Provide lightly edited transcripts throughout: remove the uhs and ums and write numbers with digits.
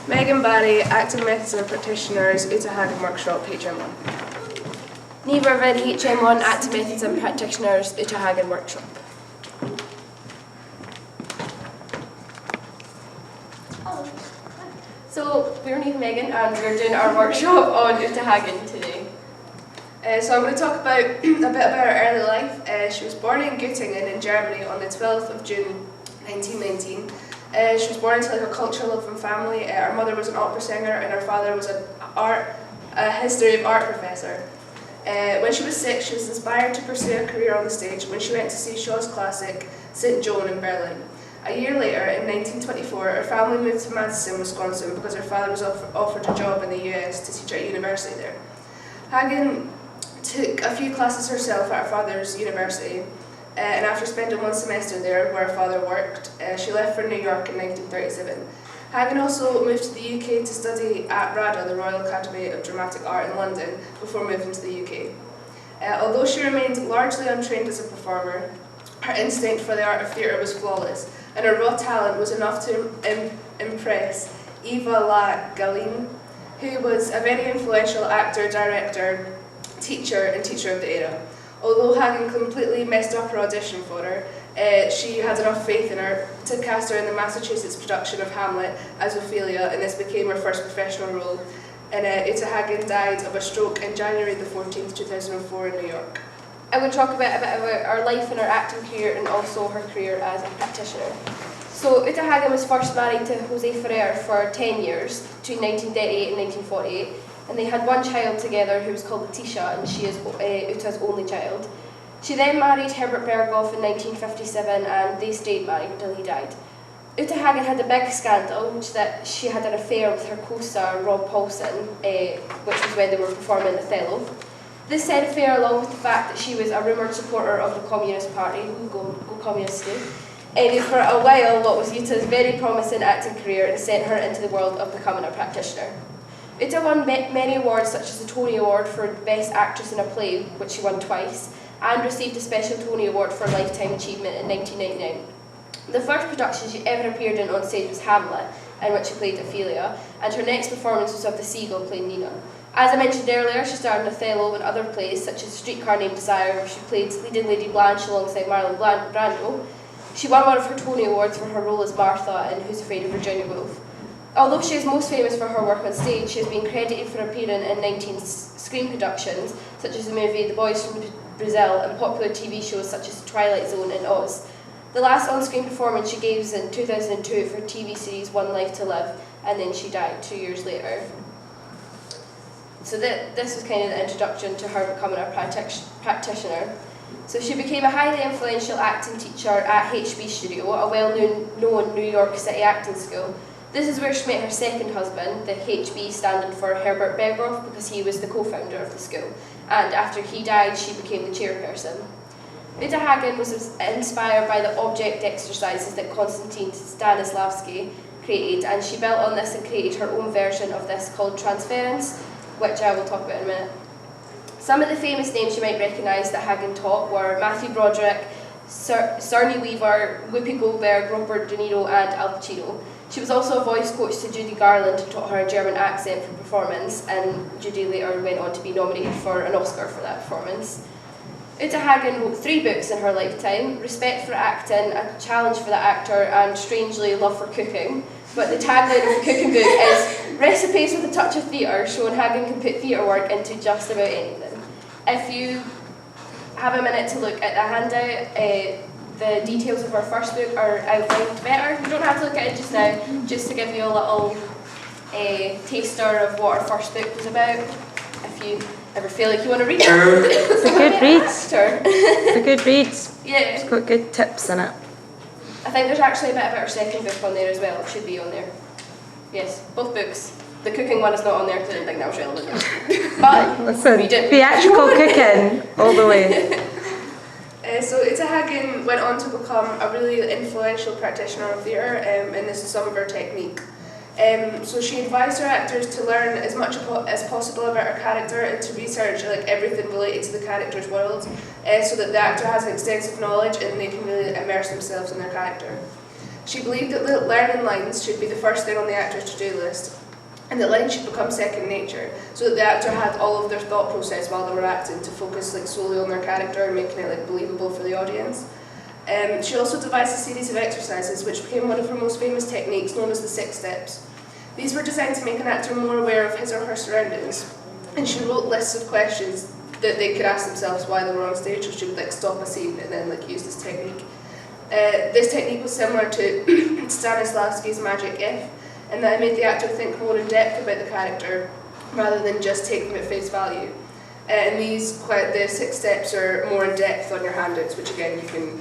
Megan Barrie, acting methods and practitioners, Uta Hagen workshop, HM1. Neve Irvine, HM1, acting methods and practitioners, Uta Hagen workshop. Hello. So we're Neve and Megan and we're doing our workshop on Uta Hagen today. So I'm going to talk about a bit about her early life. She was born in Göttingen in Germany on the 12th of June 1919. She was born into a culture-loving family. Her mother was an opera singer and her father was a history of art professor. When she was 6, she was inspired to pursue a career on the stage when she went to see Shaw's classic St. Joan in Berlin. A year later, in 1924, her family moved to Madison, Wisconsin because her father was offered a job in the US to teach at university there. Hagen took a few classes herself at her father's university, and after spending one semester there where her father worked, she left for New York in 1937. Hagen also moved to the UK to study at RADA, the Royal Academy of Dramatic Art in London, before moving to the UK. Although she remained largely untrained as a performer, her instinct for the art of theatre was flawless, and her raw talent was enough to impress Eva La Galline, who was a very influential actor, director, teacher and teacher of the era. Although Hagen completely messed up her audition for her, she had enough faith in her to cast her in the Massachusetts production of Hamlet as Ophelia, and this became her first professional role. And Uta Hagen died of a stroke in January the 14th, 2004 in New York. I'm going to talk a bit about her life and her acting career and also her career as a practitioner. So Uta Hagen was first married to Jose Ferrer for 10 years, between 1938 and 1948, and they had one child together who was called Letitia, and she is Uta's only child. She then married Herbert Berghoff in 1957 and they stayed married until he died. Uta Hagen had a big scandal, which that she had an affair with her co-star Rob Paulson, which was when they were performing Othello. This said affair, along with the fact that she was a rumoured supporter of the Communist Party, go Communists do, ended for a while what was Uta's very promising acting career and sent her into the world of becoming a practitioner. Uta won many awards such as the Tony Award for Best Actress in a Play, which she won twice, and received a special Tony Award for Lifetime Achievement in 1999. The first production she ever appeared in on stage was Hamlet, in which she played Ophelia, and her next performance was of the Seagull playing Nina. As I mentioned earlier, she starred in Othello and other plays such as Streetcar Named Desire, where she played leading Lady Blanche alongside Marlon Brando. She won one of her Tony Awards for her role as Martha in Who's Afraid of Virginia Woolf. Although she is most famous for her work on stage, she has been credited for appearing in 19 screen productions, such as the movie The Boys from Brazil, and popular TV shows such as The Twilight Zone and Oz. The last on-screen performance she gave was in 2002 for TV series One Life to Live, and then she died 2 years later. So this was kind of the introduction to her becoming a practitioner. So she became a highly influential acting teacher at HB Studio, a well-known New York City acting school. This is where she met her second husband, the HB standing for Herbert Berghoff, because he was the co-founder of the school. And after he died, she became the chairperson. Uta Hagen was inspired by the object exercises that Konstantin Stanislavski created, and she built on this and created her own version of this called transference, which I will talk about in a minute. Some of the famous names you might recognise that Hagen taught were Matthew Broderick, Sigourney Weaver, Whoopi Goldberg, Robert De Niro and Al Pacino. She was also a voice coach to Judy Garland and taught her a German accent for performance, and Judy later went on to be nominated for an Oscar for that performance. Uta Hagen wrote 3 books in her lifetime: Respect for Acting, A Challenge for the Actor, and strangely, Love for Cooking. But the tagline of the cooking book is Recipes with a Touch of Theatre, showing Hagen can put theatre work into just about anything. If you have a minute to look at the handout, the details of our first book are outlined better. You don't have to look at it just now, just to give you a little taster of what our first book was about. If you ever feel like you want to read it. It's a good read. It's a good read. Yeah. It's got good tips in it. I think there's actually a bit about our second book on there as well. It should be on there. Yes, both books. The cooking one is not on there because I didn't think that was relevant. But listen, we did. Theatrical cooking all the way. So Uta Hagen went on to become a really influential practitioner of theatre, and this is some of her technique. So she advised her actors to learn as much as possible about her character and to research everything related to the character's world, so that the actor has an extensive knowledge and they can really immerse themselves in their character. She believed that learning lines should be the first thing on the actor's to-do list, and that lines should become second nature, so that the actor had all of their thought process while they were acting to focus like solely on their character and making it like believable for the audience. She also devised a series of exercises which became one of her most famous techniques, known as the 6 steps. These were designed to make an actor more aware of his or her surroundings, and she wrote lists of questions that they could ask themselves while they were on stage, so she would like stop a scene and then like use this technique. This technique was similar to Stanislavski's magic if, and that it made the actor think more in depth about the character rather than just take them at face value. And the 6 steps are more in depth on your handouts, which again you can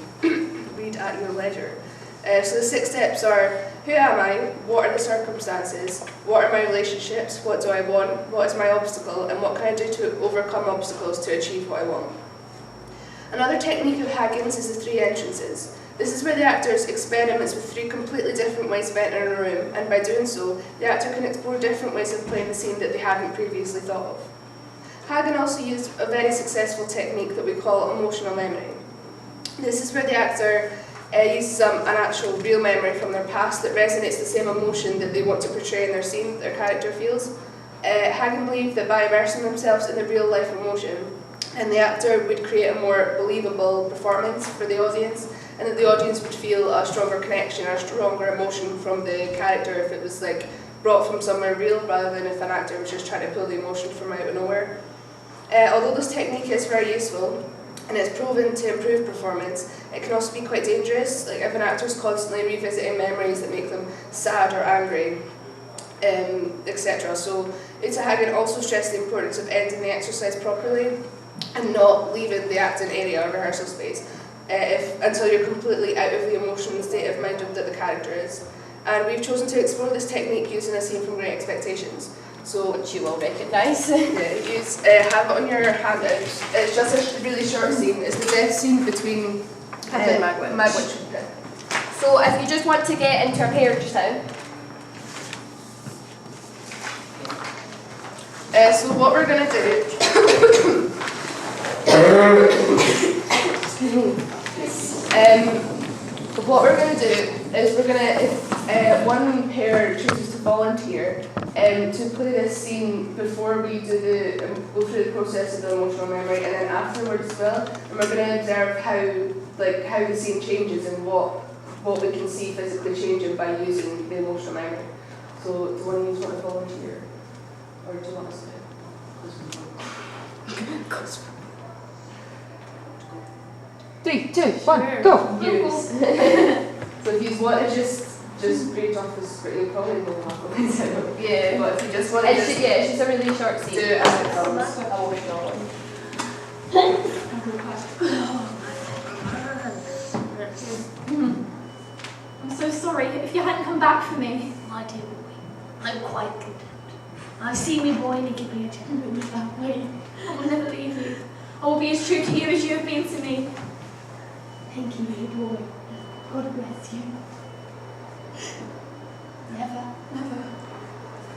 read at your leisure. So the 6 steps are: who am I? What are the circumstances? What are my relationships? What do I want? What is my obstacle? And what can I do to overcome obstacles to achieve what I want? Another technique of Hagen's is the 3 entrances. This is where the actor experiments with 3 completely different ways of entering a room, and by doing so, the actor can explore different ways of playing the scene that they hadn't previously thought of. Hagen also used a very successful technique that we call emotional memory. This is where the actor uses an actual real memory from their past that resonates the same emotion that they want to portray in their scene that their character feels. Hagen believed that by immersing themselves in the real life emotion, and the actor would create a more believable performance for the audience, and that the audience would feel a stronger connection or a stronger emotion from the character if it was like brought from somewhere real rather than if an actor was just trying to pull the emotion from out of nowhere. Although this technique is very useful and it's proven to improve performance, it can also be quite dangerous. Like if an actor is constantly revisiting memories that make them sad or angry, etc. So Uta Hagen also stressed the importance of ending the exercise properly and not leaving the acting area or rehearsal space until you're completely out of the emotional state of mind that the character is. And we've chosen to explore this technique using a scene from Great Expectations. So, which you will recognise. have it on your handout. It's just a really short scene. It's the death scene between Hagen and Magwitch. Magwitch. So if you just want to get into a pair just now. So what we're going to do what we're going to do is we're going to, if one pair chooses to volunteer to play this scene before we do go through the process of the emotional memory, and then afterwards as well, and we're going to observe how the scene changes and what we can see physically changing by using the emotional memory. So do one of you want to volunteer? Or do you want us to? 3, 2, 1, go! Use. So if you want to just read off the script, you probably will have one. Yeah, but if you just want to It's just a really short scene. do it as it comes. I will read all one. I'm so sorry. If you hadn't come back for me, my dear boy, I'm quite content. I see me boy and give me a temperament that way. I will never leave you. I will be as true to you as you have been to me. Thank you, dear boy. God bless you. Never.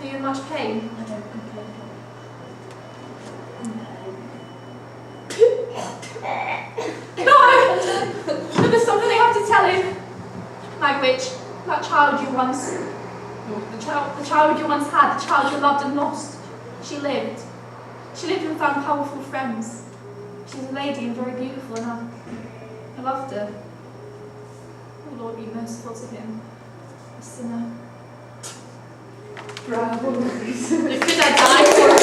Are you in much pain? I don't complain. No! But there's something I have to tell you. Magwitch, that child you once... The child you once had, the child you loved and lost. She lived. She lived and found powerful friends. She's a lady and very beautiful, and I loved her. Oh Lord, be merciful to him. A sinner. Bravo. You could have died for me.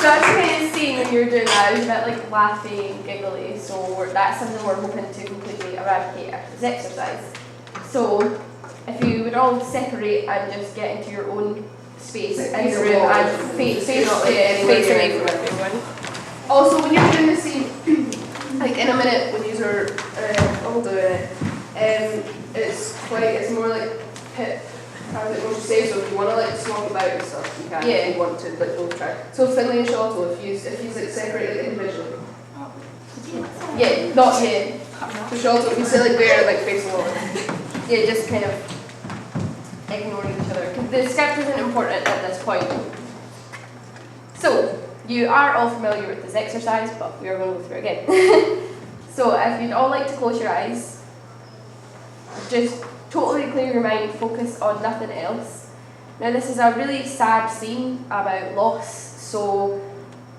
That's the kind of scene when you're doing that, it's a bit like laughing, giggly, so that's something we're hoping to completely eradicate after this exercise. So, if you would all separate and just get into your own space in the room and face away from everyone. Also, when you're doing the scene, like in a minute when you are all doing it, it's more like hit. How is it going to say? So if you want to like swap about and stuff, you can. Yeah. If you want to like both try. So Finley and Shotto, if you like separate like individually. Yeah, not yet. So Shotto, if you say like there, like facing over. Yeah, just kind of ignoring each other. 'Cause the script isn't important at this point. So, you are all familiar with this exercise, but we are going to go through it again. So, if you'd all like to close your eyes. just totally clear your mind, focus on nothing else. Now this is a really sad scene about loss, so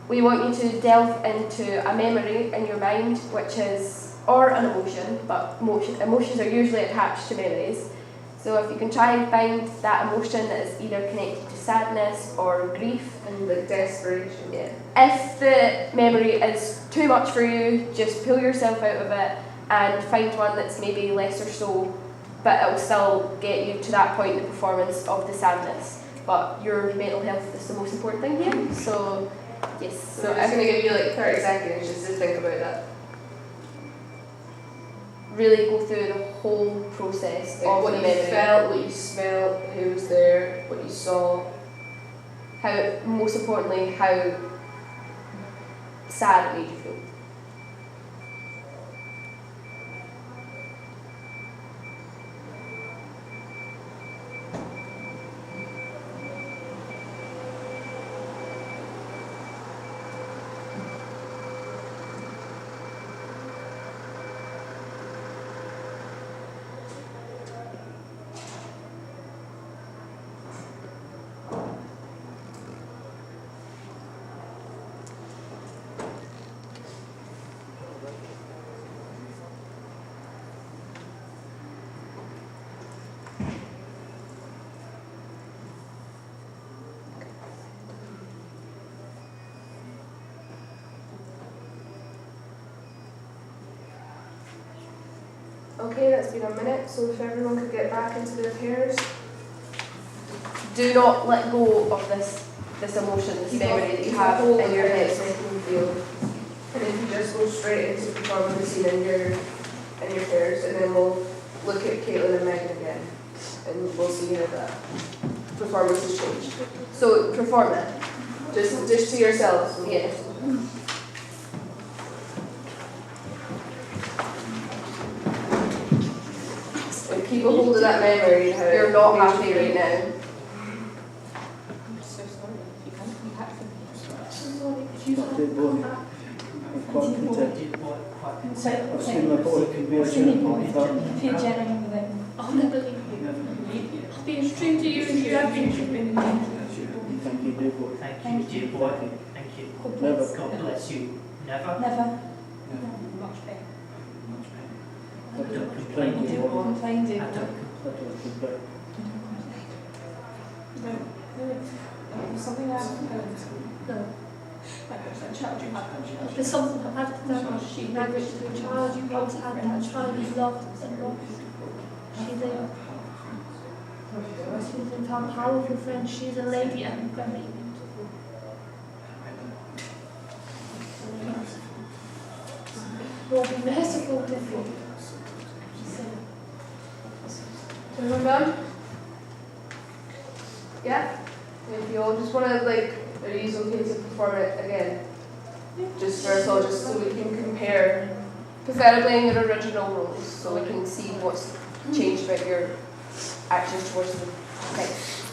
we want you to delve into a memory in your mind, which is, or an emotion, but emotions are usually attached to memories. So if you can try and find that emotion that is either connected to sadness or grief. And like desperation. Yeah. If the memory is too much for you, just pull yourself out of it and find one that's maybe lesser so, but it will still get you to that point in the performance of the sadness. But your mental health is the most important thing here, so yes. So I'm going to give you like 30 seconds just to think about that. Really go through the whole process Like of what the you memory. felt, what you smelled, who was there, what you saw. How, most importantly, how sad it made you feel. Okay, that's been a minute, so if everyone could get back into their pairs. Do not let go of this emotion, this memory that you have in your head. Field. And if you just go straight into performing the scene in your pairs, and then we'll look at Caitlin and Megan again, and we'll see how that performance has changed. So perform it. Just to yourselves. Yeah. And keep a hold of that memory. How You're not happy right now. I'm so sorry. You can't come back from me. I've seen my boy can be a I'll never leave you. I'll be as true to you as you have been true to me. Thank you, dear boy. Thank you, dear boy. Thank you. Never. God bless you. Never. Never. Much pain. Much pain. I don't Don't complain, complain, dear dear boy. Complain, I dear don't boy. I don't complain. No. There's something I haven't heard. No. That child you had. There's something I've had to know. She married to the child you once had, that child you loved and lost. She lived. She's a powerful friend. She's a lady and very beautiful. Lord, be merciful to me. She said. Everyone done? Yeah? If you all just want to, like, are you okay to perform it again? Just for us all, just so we can compare. Preferably in your original roles, so we can see what's changed about your actions towards the text.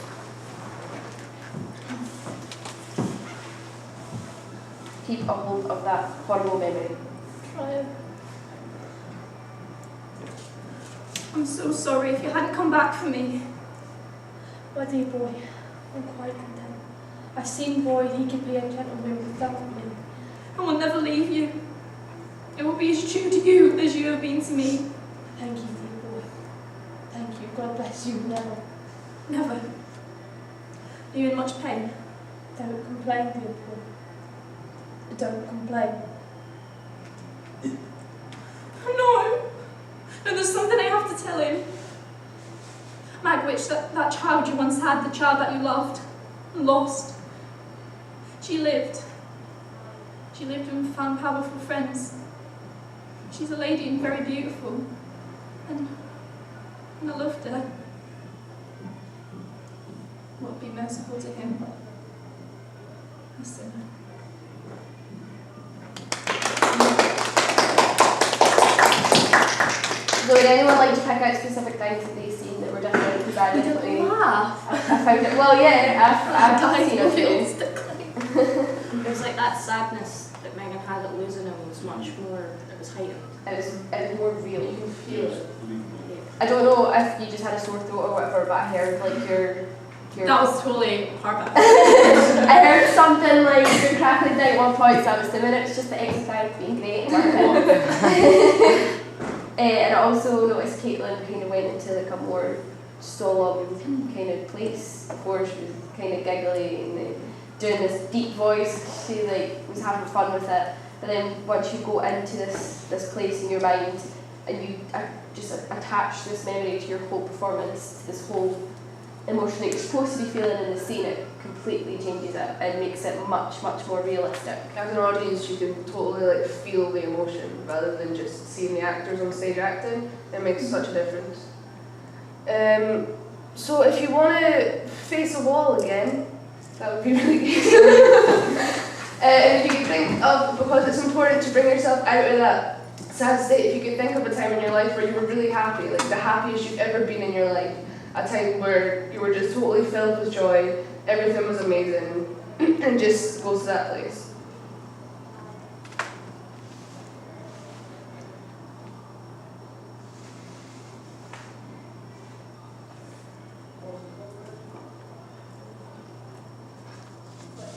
Keep a hold of that horrible memory. Try. I'm so sorry if you hadn't come back for me. My dear boy, I'm quite content. I've seen Boyd, he can be a gentleman without me. I will never leave you. It will be as true to you as you have been to me. Thank you, dear boy. Thank you. God bless you. Never. Never. Are you in much pain? Don't complain, dear boy. Don't complain. No. No, there's something I have to tell him. Magwitch, that child you once had, the child that you loved, lost. She lived. She lived and found powerful friends. She's a lady and very beautiful. And I loved her. Well, be merciful to him, but a sinner. So would anyone like to pick out specific things that they've seen that were different? Because I definitely laugh. I found it, well yeah, I've seen a few. It was like that sadness that Megan had at losing him was much more, it was heightened. It was more real. You can feel it. Yeah. I don't know if you just had a sore throat or whatever, but I heard like your That was totally horrible. I heard something like you're crackling down at one point, so I was assuming it's just the exercise being great. And I also noticed Caitlin kind of went into like a more solemn kind of place before. She was kind of giggly and doing this deep voice. She like was having fun with it. But then once you go into this place in your mind and you just attach this memory to your whole performance, to this whole emotion that you're supposed to be feeling in the scene, it completely changes it and makes it much, much more realistic. As an audience, you can totally like feel the emotion rather than just seeing the actors on stage acting. It makes such a difference. So if you want to face a wall again, that would be really good. If you could think of, because it's important to bring yourself out of that sad state, if you could think of a time in your life where you were really happy, like the happiest you've ever been in your life, a time where you were just totally filled with joy, everything was amazing, and just go to that place.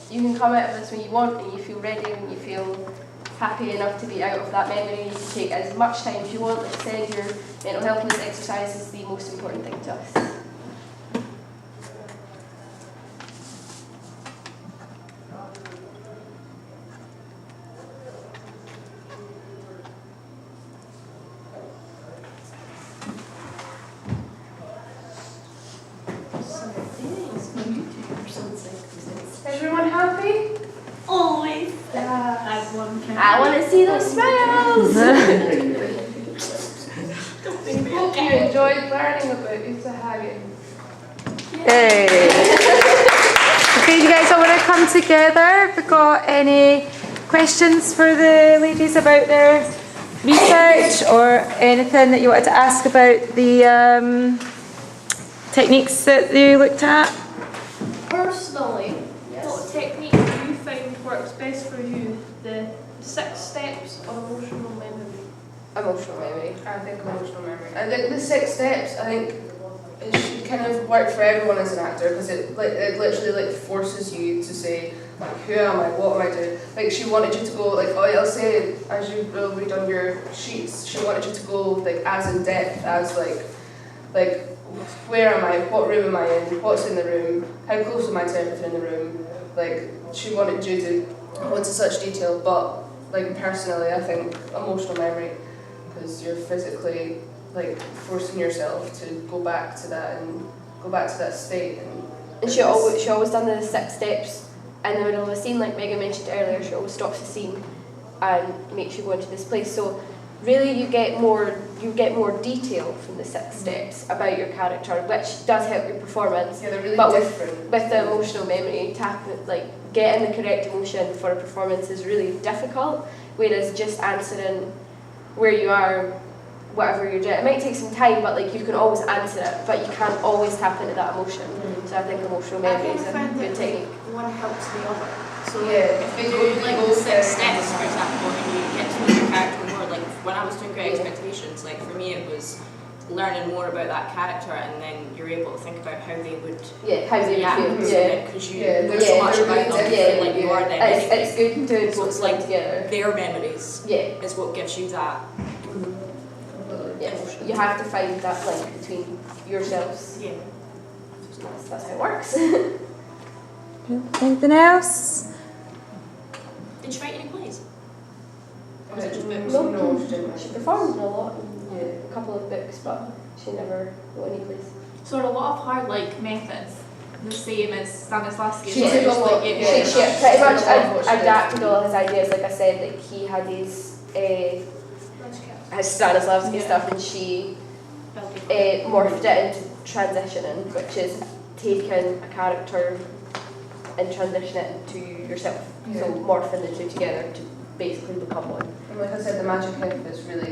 You can come out of this when you want and you feel ready and you feel happy enough to be out of that memory. You can take as much time as you want. Like I said, your mental health in this exercise is the most important thing to us. Everyone happy? Always. Yeah. I want to see those smiles! Hope you enjoyed learning about Uta Hagen. Yay. Okay, you guys all want to come together? Have we got any questions for the ladies about their research or anything that you wanted to ask about the techniques that they looked at? Personally, what technique do you find works best for you? The 6 steps of emotional memory? Emotional memory. I think emotional memory. I think the 6 steps, I think it should kind of work for everyone as an actor because it literally like forces you to say like, who am I, what am I doing? Like she wanted you to go like, oh I'll say as you will read on your sheets, she wanted you to go like as in depth as like where am I, what room am I in, what's in the room, how close am I to everything in the room. Like she wanted you to go into such detail, but like personally I think emotional memory, because you're physically like forcing yourself to go back to that state. And she always done the 6 steps in the middle of a scene, like Megan mentioned earlier. She always stops the scene and makes you go into this place. So really you get more detail from the 6 steps about your character, which does help your performance. Yeah, they're really but different. With the emotional memory, getting the correct emotion for a performance is really difficult, whereas just answering where you are, whatever you're doing, it might take some time, but like you can always answer it, but you can't always tap into that emotion. So I think emotional memory is a good technique. One helps the other. So Yeah, if you do like the 6 steps, for example, and you get to know your character more, like when I was doing Great Expectations, like for me it was learning more about that character, and then you're able to think about how they would How they react, feel. because you Yeah, know so much they're about them, really you feel like you are them anyway. It's good doing So both it's like together. their memories Yeah. is what gives you that. Yeah, you have to find that link between yourselves. Yeah. That's how it works. Anything else? Did you write any plays? Or Uh, was it just books? No, she didn't. She performed in a lot, in a couple of books, but she never wrote any plays. So are a lot of her like methods the same as Stanislavski? She took a lot, She yeah. pretty much What she did. adapted all his ideas. Like I said, like he had his Stanislavski stuff, and she morphed it into transitioning, which is taking a character and transitioning it into yourself. Yeah. So morphing the two together to basically become one. And like I said, the magic hip is really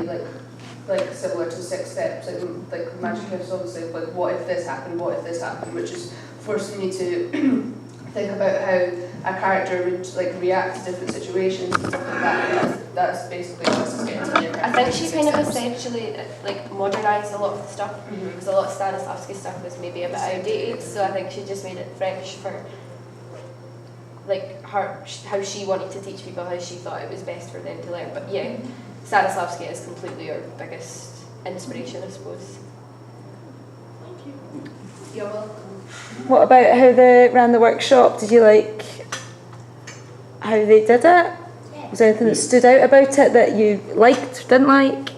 like similar to 6 steps. Like magic hip is obviously like what if this happened, which is forcing you to think about how a character would like react to different situations and stuff like that. And that's basically what it's getting to the I think she kind of essentially like modernised a lot of the stuff, because a lot of Stanislavski stuff was maybe a bit outdated, so I think she just made it fresh for like her, how she wanted to teach people, how she thought it was best for them to learn. But yeah, Stanislavski is completely our biggest inspiration, I suppose. Thank you. You're welcome. What about how they ran the workshop? Did you like how they did it? Was there anything that stood out about it that you liked, didn't like?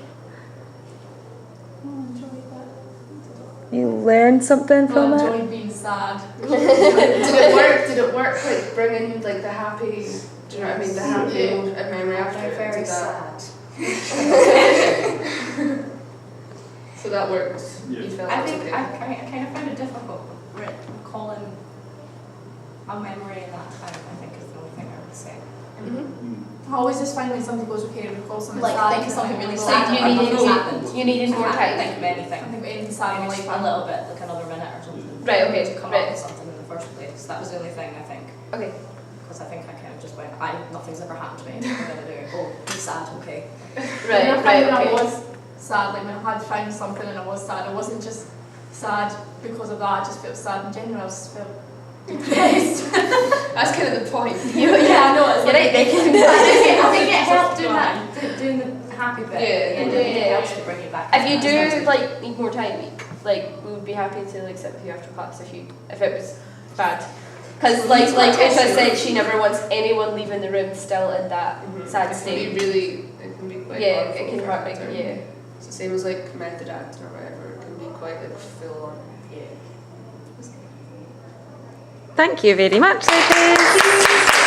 You learned something from it? enjoyed being sad. Did it work? Did it work? Like bringing like the happy. Do you know what I mean? The happy memory after it. Very Did that- sad. So that worked. Yeah. You felt I that's think okay. I kind of found it difficult recalling a memory in that time. I think is the only thing I would say. I always just find when somebody goes, okay, to recall something Like, sad. think of something really Like, sad. you that needed- happened. You needed more I can't time. think of anything. I think anything sad in Maybe life. just a little bit, like another minute or something. Right, okay, To come right. up with something in the first place. That was the only thing I think. Okay. Because I think I kind of just went, nothing's ever happened to me. What am I gonna do? Oh, be sad, okay. Right, When I okay. was sad, like when I had found something and I was sad, I wasn't just sad because of that. I just felt sad in general. I just felt depressed. That's kind of the point. Yeah, I know. It's You're right, they can. I think it helped doing that, doing the happy bit. Yeah, It helps to bring you back. If you That's nice do to- like need more time, like we would be happy to like sit with you after class if it was bad. Because like Uta said, she never wants anyone leaving the room still in that sad It state. can be really. It can be quite. Yeah, harmful it can for hurt. a Like, character. yeah. It's the same as like method acting or whatever. It can be quite like full on. Yeah. Thank you very much, ladies.